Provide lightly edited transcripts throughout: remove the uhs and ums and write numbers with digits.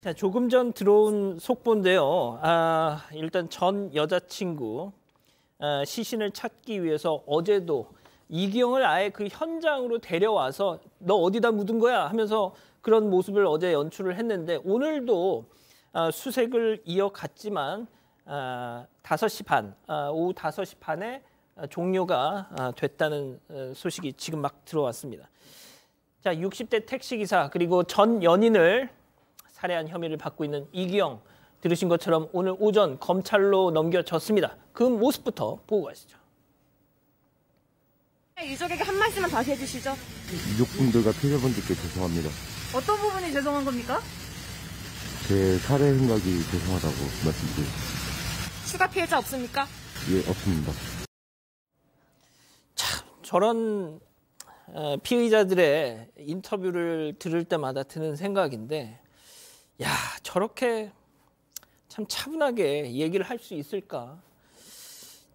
자, 조금 전 들어온 속보인데요. 일단 전 여자친구 시신을 찾기 위해서 어제도 이기영을 아예 그 현장으로 데려와서 너 어디다 묻은 거야 하면서 그런 모습을 어제 연출을 했는데 오늘도 수색을 이어갔지만 5시 반, 오후 5시 반에 종료가 됐다는 소식이 지금 막 들어왔습니다. 자, 60대 택시기사 그리고 전 연인을 살해한 혐의를 받고 있는 이기영, 들으신 것처럼 오늘 오전 검찰로 넘겨졌습니다. 그 모습부터 보고 가시죠. 유족에게 한 말씀만 다시 해주시죠. 유족분들과 피해자분들께 죄송합니다. 어떤 부분이 죄송한 겁니까? 제 살해 생각이 죄송하다고 말씀드립니다. 추가 피해자 없습니까? 예, 없습니다. 참, 저런 피의자들의 인터뷰를 들을 때마다 드는 생각인데 야, 저렇게 참 차분하게 얘기를 할 수 있을까?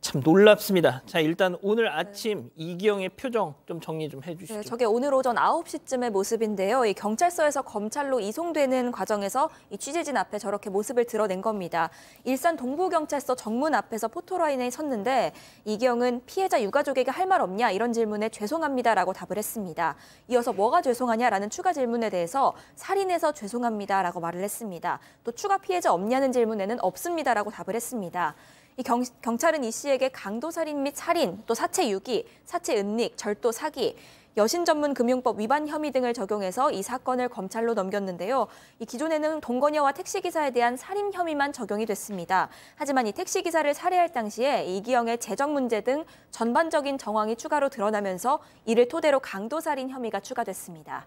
참 놀랍습니다. 자, 일단 오늘 아침 이기영의 표정 좀 정리 좀 해주시죠. 네, 저게 오늘 오전 9시쯤의 모습인데요. 이 경찰서에서 검찰로 이송되는 과정에서 이 취재진 앞에 저렇게 모습을 드러낸 겁니다. 일산 동부경찰서 정문 앞에서 포토라인에 섰는데 이기영은 피해자 유가족에게 할 말 없냐 이런 질문에 죄송합니다라고 답을 했습니다. 이어서 뭐가 죄송하냐라는 추가 질문에 대해서 살인해서 죄송합니다라고 말을 했습니다. 또 추가 피해자 없냐는 질문에는 없습니다라고 답을 했습니다. 경찰은 이 씨에게 강도살인 및 살인, 또 사체 유기, 사체 은닉, 절도 사기, 여신전문금융법 위반 혐의 등을 적용해서 이 사건을 검찰로 넘겼는데요. 이 기존에는 동거녀와 택시기사에 대한 살인 혐의만 적용이 됐습니다. 하지만 이 택시기사를 살해할 당시에 이기영의 재정 문제 등 전반적인 정황이 추가로 드러나면서 이를 토대로 강도살인 혐의가 추가됐습니다.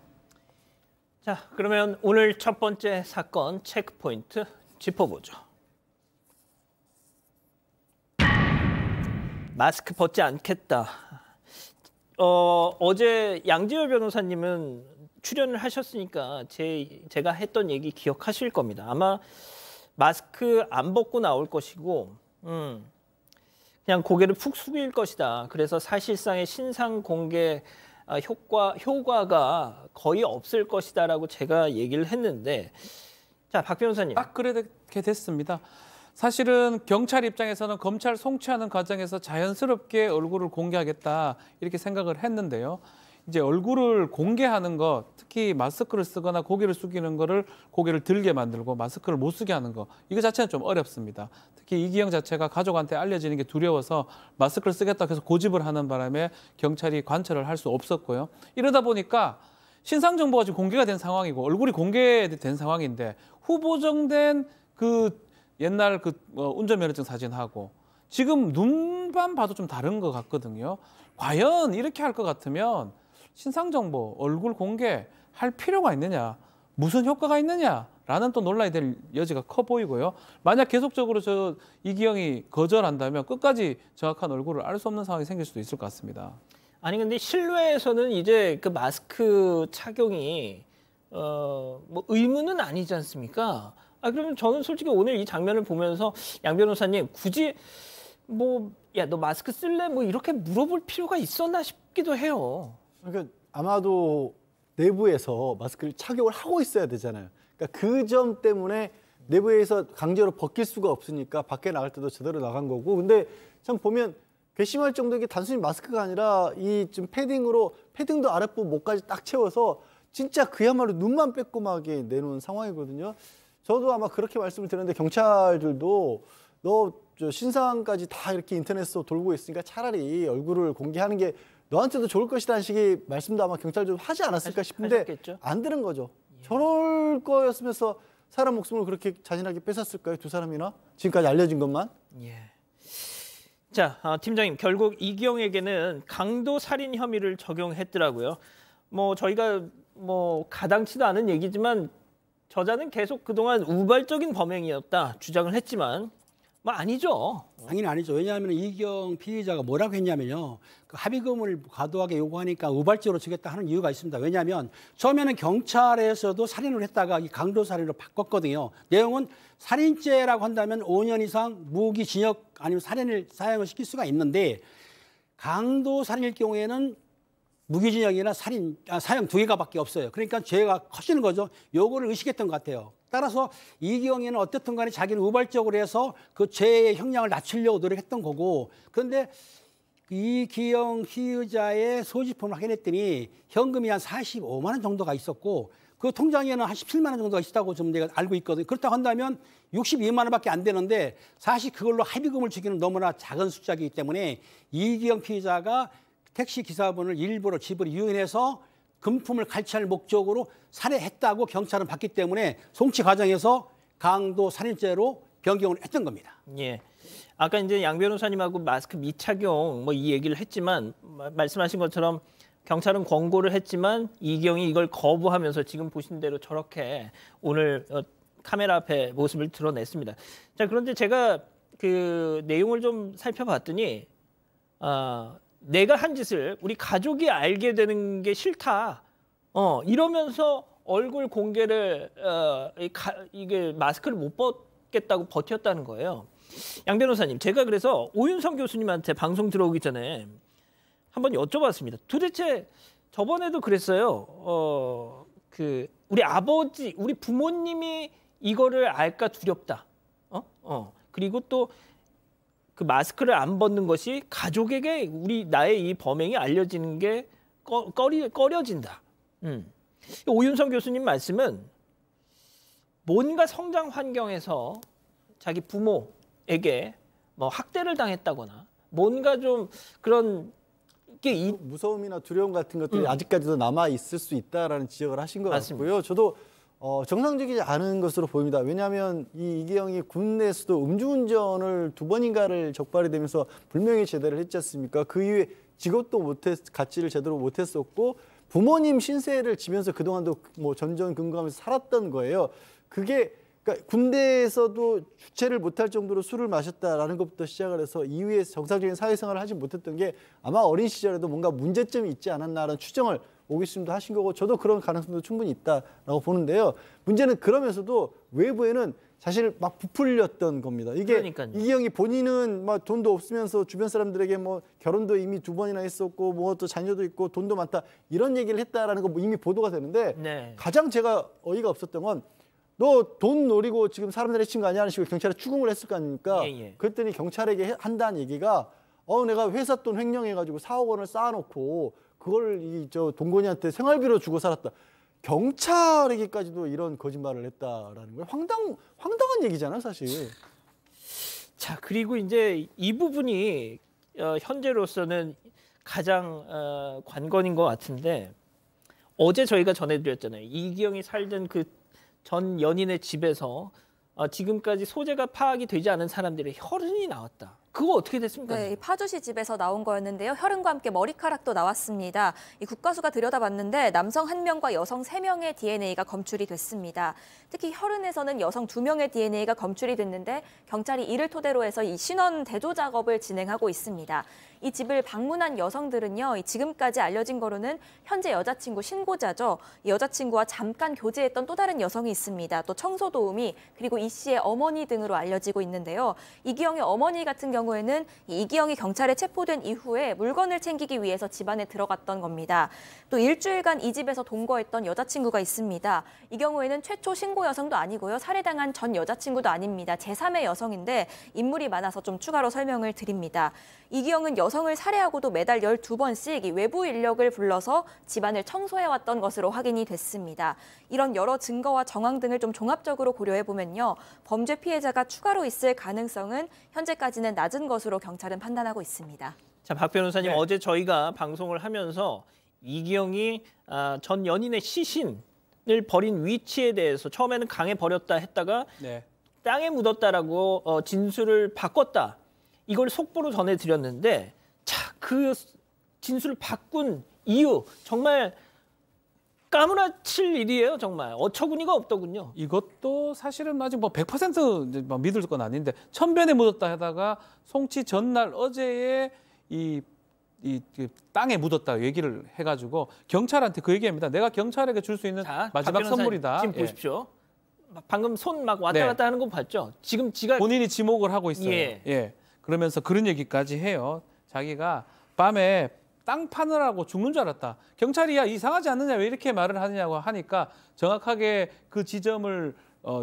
자, 그러면 오늘 첫 번째 사건 체크포인트 짚어보죠. 마스크 벗지 않겠다. 어제 양지열 변호사님은 출연을 하셨으니까 제가 했던 얘기 기억하실 겁니다. 아마 마스크 안 벗고 나올 것이고 그냥 고개를 푹 숙일 것이다. 그래서 사실상의 신상 공개 효과가 거의 없을 것이다라고 제가 얘기를 했는데 자, 박 변호사님. 딱 그렇게 됐습니다. 사실은 경찰 입장에서는 검찰 송치하는 과정에서 자연스럽게 얼굴을 공개하겠다 이렇게 생각을 했는데요. 이제 얼굴을 공개하는 것, 특히 마스크를 쓰거나 고개를 숙이는 거를 고개를 들게 만들고 마스크를 못 쓰게 하는 거, 이거 자체는 좀 어렵습니다. 특히 이기영 자체가 가족한테 알려지는 게 두려워서 마스크를 쓰겠다고 해서 고집을 하는 바람에 경찰이 관철을 할 수 없었고요. 이러다 보니까 신상 정보가 지금 공개가 된 상황이고 얼굴이 공개된 상황인데 후보정된 옛날 운전면허증 사진하고 지금 눈만 봐도 좀 다른 것 같거든요. 과연 이렇게 할 것 같으면 신상정보, 얼굴 공개할 필요가 있느냐, 무슨 효과가 있느냐라는 또 논란이 될 여지가 커 보이고요. 만약 계속적으로 이기영이 거절한다면 끝까지 정확한 얼굴을 알 수 없는 상황이 생길 수도 있을 것 같습니다. 아니 근데 실외에서는 이제 그 마스크 착용이 뭐 의무는 아니지 않습니까? 그러면 저는 솔직히 오늘 이 장면을 보면서 양 변호사님 굳이 뭐 야, 너 마스크 쓸래? 뭐 이렇게 물어볼 필요가 있었나 싶기도 해요. 그러니까 아마도 내부에서 마스크를 착용을 하고 있어야 되잖아요. 그러니까 그 점 때문에 내부에서 강제로 벗길 수가 없으니까 밖에 나갈 때도 제대로 나간 거고. 근데 참 보면 괘씸할 정도의 게 단순히 마스크가 아니라 이 좀 패딩도 아랫부분 목까지 딱 채워서 진짜 그야말로 눈만 빼꼼하게 내놓은 상황이거든요. 저도 아마 그렇게 말씀을 드렸는데 경찰들도 너 신상까지 다 이렇게 인터넷으로 돌고 있으니까 차라리 얼굴을 공개하는 게 너한테도 좋을 것이라는 식의 말씀도 아마 경찰도 하지 않았을까 싶은데 하셨겠죠? 안 들은 거죠. 저럴 거였으면서 사람 목숨을 그렇게 잔인하게 뺏었을까요? 두 사람이나? 지금까지 알려진 것만? 예. 자, 팀장님 결국 이기영에게는 강도 살인 혐의를 적용했더라고요. 뭐 저희가 뭐 가당치도 않은 얘기지만 저자는 계속 그동안 우발적인 범행이었다 주장을 했지만 뭐 아니죠. 당연히 아니죠. 왜냐하면 이기영 피의자가 뭐라고 했냐면요. 그 합의금을 과도하게 요구하니까 우발적으로 주겠다 하는 이유가 있습니다. 왜냐하면 처음에는 경찰에서도 살인을 했다가 이 강도살인으로 바꿨거든요. 내용은 살인죄라고 한다면 5년 이상 무기징역 아니면 살인을 사형을 시킬 수가 있는데 강도살인일 경우에는 무기징역이나 사형 두 개가밖에 없어요. 그러니까 죄가 커지는 거죠. 요거를 의식했던 것 같아요. 따라서 이기영이는 어쨌든 간에 자기는 우발적으로 해서 그 죄의 형량을 낮추려고 노력했던 거고 그런데 이기영 피의자의 소지품을 확인했더니 현금이 한 45만 원 정도가 있었고 그 통장에는 한 17만 원 정도가 있다고 좀 내가 알고 있거든요. 그렇다고 한다면 62만 원밖에 안 되는데 사실 그걸로 합의금을 주기는 너무나 작은 숫자이기 때문에 이기영 피의자가 택시 기사분을 일부러 집을 이용해서 금품을 갈취할 목적으로 살해했다고 경찰은 봤기 때문에 송치 과정에서 강도 살인죄로 변경을 했던 겁니다. 예. 아까 이제 양 변호사님하고 마스크 미착용 뭐 이 얘기를 했지만 말씀하신 것처럼 경찰은 권고를 했지만 이기영이 이걸 거부하면서 지금 보신 대로 저렇게 오늘 카메라 앞에 모습을 드러냈습니다. 자, 그런데 제가 그 내용을 좀 살펴봤더니 내가 한 짓을 우리 가족이 알게 되는 게 싫다. 이러면서 얼굴 공개를 이게 마스크를 못 벗겠다고 버텼다는 거예요. 양 변호사님, 제가 그래서 오윤성 교수님한테 방송 들어오기 전에 한번 여쭤봤습니다. 도대체 저번에도 그랬어요. 그 우리 아버지, 우리 부모님이 이거를 알까 두렵다. 그리고 또 그 마스크를 안 벗는 것이 가족에게 나의 이 범행이 알려지는 게 꺼려진다. 오윤성 교수님 말씀은 뭔가 성장 환경에서 자기 부모에게 뭐 학대를 당했다거나 뭔가 좀 그런 게 무서움이나 두려움 같은 것들이 아직까지도 남아 있을 수 있다라는 지적을 하신 것 맞습니다. 같고요. 저도 정상적이지 않은 것으로 보입니다. 왜냐하면 이기영이 국내에서도 음주운전을 2번인가를 적발이 되면서 불명예 제대를 했지 않습니까? 그 이후에 직업도 갖지를 제대로 못했었고 부모님 신세를 지면서 그동안도 뭐 전전긍긍하면서 살았던 거예요. 그게 그러니까 군대에서도 주체를 못할 정도로 술을 마셨다라는 것부터 시작을 해서 이후에 정상적인 사회생활을 하지 못했던 게 아마 어린 시절에도 뭔가 문제점이 있지 않았나라는 추정을 오 교수님도 하신 거고 저도 그런 가능성도 충분히 있다라고 보는데요. 문제는 그러면서도 외부에는 사실 막 부풀렸던 겁니다. 이게 그러니까요. 이기영이 본인은 막 돈도 없으면서 주변 사람들에게 뭐 결혼도 이미 2번이나 했었고 뭐 또 자녀도 있고 돈도 많다 이런 얘기를 했다라는 거 이미 보도가 되는데 네. 가장 제가 어이가 없었던 건 너 돈 노리고 지금 사람들 해친 거 아니냐는 식으로 경찰에 추궁을 했을 거 아닙니까? 예. 그랬더니 경찰에게 한다는 얘기가 내가 회사 돈 횡령해가지고 4억 원을 쌓아놓고 그걸 저 동건이한테 생활비로 주고 살았다. 경찰에게까지도 이런 거짓말을 했다라는 거예요. 황당한 얘기잖아요, 사실. 자, 그리고 이제 이 부분이 현재로서는 가장 관건인 것 같은데 어제 저희가 전해드렸잖아요. 이기영이 살던 그 전 연인의 집에서 지금까지 소재가 파악이 되지 않은 사람들의 혈흔이 나왔다. 그거 어떻게 됐습니까? 네, 이 파주시 집에서 나온 거였는데요. 혈흔과 함께 머리카락도 나왔습니다. 이 국과수가 들여다봤는데 남성 1명과 여성 3명의 DNA가 검출이 됐습니다. 특히 혈흔에서는 여성 2명의 DNA가 검출이 됐는데 경찰이 이를 토대로 해서 이 신원 대조 작업을 진행하고 있습니다. 이 집을 방문한 여성들은요, 지금까지 알려진 거로는 현재 여자친구 신고자죠. 이 여자친구와 잠깐 교제했던 또 다른 여성이 있습니다. 또 청소 도우미 그리고 이 씨의 어머니 등으로 알려지고 있는데요. 이기영의 어머니 같은 경우에는 이기영이 경찰에 체포된 이후에 물건을 챙기기 위해서 집안에 들어갔던 겁니다. 또 일주일간 이 집에서 동거했던 여자친구가 있습니다. 이 경우에는 최초 신고 여성도 아니고요. 살해당한 전 여자친구도 아닙니다. 제3의 여성인데 인물이 많아서 좀 추가로 설명을 드립니다. 이기영은 여성을 살해하고도 매달 12번씩 이 외부 인력을 불러서 집안을 청소해왔던 것으로 확인이 됐습니다. 이런 여러 증거와 정황 등을 좀 종합적으로 고려해보면요. 범죄 피해자가 추가로 있을 가능성은 현재까지는 낮은 것으로 경찰은 판단하고 있습니다. 자, 박 변호사님, 네. 어제 저희가 방송을 하면서 이기영이 전 연인의 시신을 버린 위치에 대해서 처음에는 강에 버렸다 했다가 네. 땅에 묻었다라고 진술을 바꿨다. 이걸 속보로 전해드렸는데 자, 그 진술을 바꾼 이유 정말 까무라칠 일이에요. 정말 어처구니가 없더군요. 이것도 사실은 아직 뭐 100% 이제 뭐 믿을 건 아닌데 천변에 묻었다 하다가 송치 전날 어제에 이 땅에 묻었다 얘기를 해가지고 경찰한테 그 얘기합니다. 내가 경찰에게 줄 수 있는 자, 마지막 박 변호사님, 선물이다. 지금 예. 보십시오. 방금 손 막 왔다 네. 갔다 하는 거 봤죠? 지금 지가 본인이 지목을 하고 있어요. 예. 그러면서 그런 얘기까지 해요. 자기가 밤에 땅 파느라고 죽는 줄 알았다. 경찰이 야 이상하지 않느냐 왜 이렇게 말을 하느냐고 하니까 정확하게 그 지점을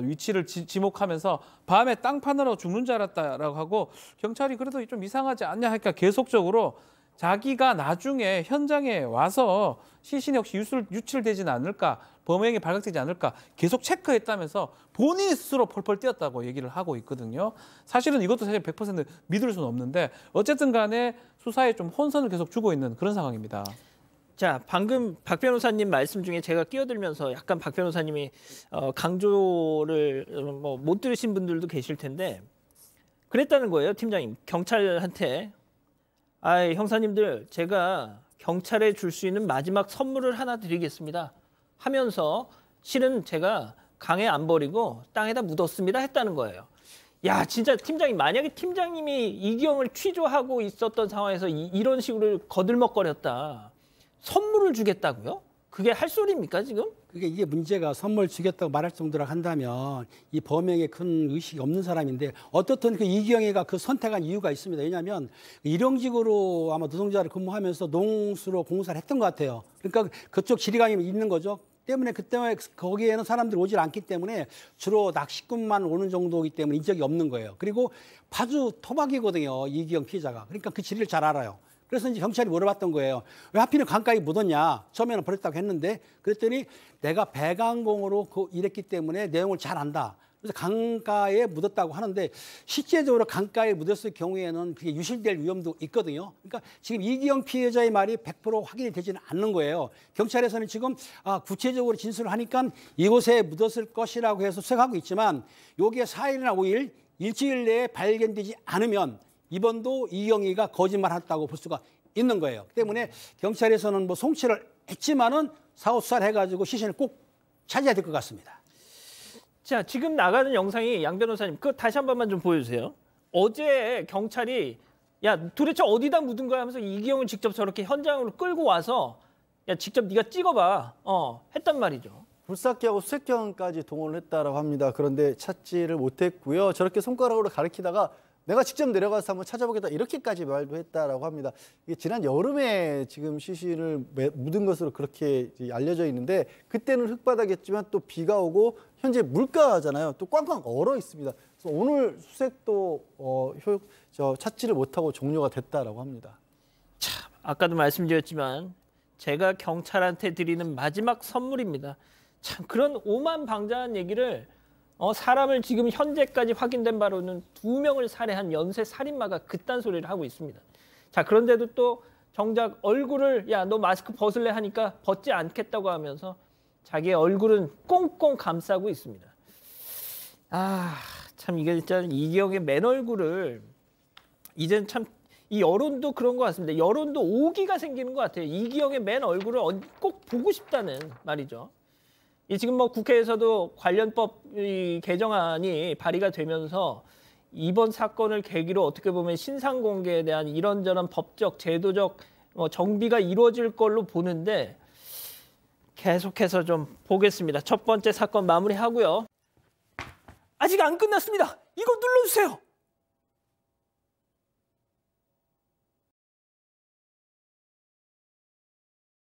위치를 지목하면서 밤에 땅 파느라 죽는 줄 알았다라고 하고 경찰이 그래도 좀 이상하지 않냐 하니까 계속적으로 자기가 나중에 현장에 와서 시신 역시 유출되지는 않을까, 범행이 발각되지 않을까 계속 체크했다면서 본인이 스스로 펄펄 뛰었다고 얘기를 하고 있거든요. 사실은 이것도 사실 100% 믿을 수는 없는데 어쨌든 간에 수사에 좀 혼선을 계속 주고 있는 그런 상황입니다. 자, 방금 박 변호사님 말씀 중에 제가 끼어들면서 약간 박 변호사님이 강조를 못 들으신 분들도 계실 텐데 그랬다는 거예요, 팀장님. 경찰한테 형사님들 제가 경찰에 줄 수 있는 마지막 선물을 하나 드리겠습니다 하면서 실은 제가 강에 안 버리고 땅에다 묻었습니다 했다는 거예요. 야, 진짜 팀장님, 만약에 팀장님이 이경을 취조하고 있었던 상황에서 이런 식으로 거들먹거렸다. 선물을 주겠다고요? 그게 할 소리입니까 지금? 이게 문제가 선물 주겠다고 말할 정도로 한다면 이 범행에 큰 의식이 없는 사람인데 어떻든 그 이경희가 그 선택한 이유가 있습니다. 왜냐하면 일용직으로 아마 노동자를 근무하면서 농수로 공사를 했던 것 같아요. 그러니까 그쪽 지리감이 있는 거죠. 때문에 그때 거기에는 사람들이 오질 않기 때문에 주로 낚시꾼만 오는 정도이기 때문에 인적이 없는 거예요. 그리고 파주 토박이거든요, 이기영 피해자가. 그러니까 그 지리를 잘 알아요. 그래서 이제 경찰이 물어봤던 거예요. 왜 하필이면 강가에 묻었냐? 처음에는 버렸다고 했는데 그랬더니 내가 배관공으로 일했기 때문에 내용을 잘 안다. 그래서 강가에 묻었다고 하는데 실제적으로 강가에 묻었을 경우에는 그게 유실될 위험도 있거든요. 그러니까 지금 이기영 피해자의 말이 100% 확인이 되지는 않는 거예요. 경찰에서는 지금 구체적으로 진술을 하니까 이곳에 묻었을 것이라고 해서 수색하고 있지만 요게 4일이나 5일 일주일 내에 발견되지 않으면 이번도 이경희가 거짓말했다고 볼 수가 있는 거예요. 때문에 경찰에서는 뭐 송치를 했지만은 사후 수사를 해가지고 시신을 꼭 찾아야 될 것 같습니다. 자, 지금 나가는 영상이 양 변호사님, 그거 다시 한 번만 좀 보여주세요. 어제 경찰이 야 도대체 어디다 묻은 거야 하면서 이경을 직접 저렇게 현장으로 끌고 와서 야 직접 네가 찍어봐 했단 말이죠. 불삭기하고 수색견까지 동원을 했다라고 합니다. 그런데 찾지를 못했고요. 저렇게 손가락으로 가리키다가 내가 직접 내려가서 한번 찾아보겠다 이렇게까지 말도 했다라고 합니다. 이게 지난 여름에 지금 시신을 묻은 것으로 그렇게 알려져 있는데 그때는 흙바닥이었지만 또 비가 오고 현재 물가잖아요. 또 꽝꽝 얼어 있습니다. 그래서 오늘 수색도 찾지를 못하고 종료가 됐다라고 합니다. 참, 아까도 말씀드렸지만 제가 경찰한테 드리는 마지막 선물입니다. 참 그런 오만방자한 얘기를 사람을 지금 현재까지 확인된 바로는 2명을 살해한 연쇄 살인마가 그딴 소리를 하고 있습니다. 자, 그런데도 또 정작 얼굴을 야, 너 마스크 벗을래 하니까 벗지 않겠다고 하면서 자기의 얼굴은 꽁꽁 감싸고 있습니다. 참 이게 진짜 이경의 맨 얼굴을 이젠 참 이 여론도 그런 것 같습니다. 여론도 오기가 생기는 것 같아요. 이경의 맨 얼굴을 꼭 보고 싶다는 말이죠. 지금 뭐 국회에서도 관련법 개정안이 발의가 되면서 이번 사건을 계기로 어떻게 보면 신상 공개에 대한 이런저런 법적, 제도적 정비가 이루어질 걸로 보는데 계속해서 좀 보겠습니다. 첫 번째 사건 마무리하고요. 아직 안 끝났습니다. 이거 눌러주세요.